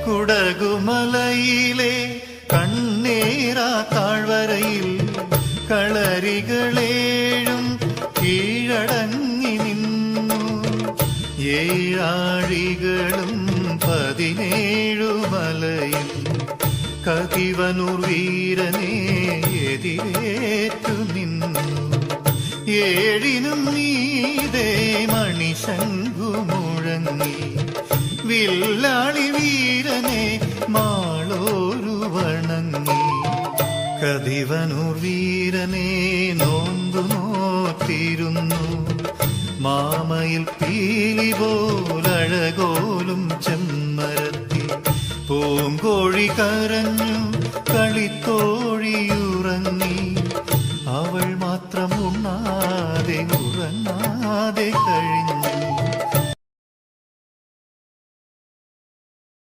കുടകുമലയിലെ കണ്ണേറാ താഴ്വരയിൽ കളരികളേഴും കീഴടങ്ങി നിന്നു. ഏഴാഴികളും 17 മലയിൽ കതിവനൂർ വീരനെ എതിരേറ്റു നിന്നു. ഏഴിനും നീതേ മണിശങ്കു മുഴങ്ങി വില്ലാളി വീരനെ മാളോരു വണങ്ങി. കതിവനൂർ വീരനെ നോന്തു നോത്തിരുന്നു. മാമയിൽ പീലി പോലഴകോലും ചെമ്മരത്തി പൂങ്കോഴി കരഞ്ഞു കളിത്തോഴിയുറങ്ങി. അവൾ മാത്രം ഉണ്ണാതെ ഉറങ്ങാതെ കഴിഞ്ഞു.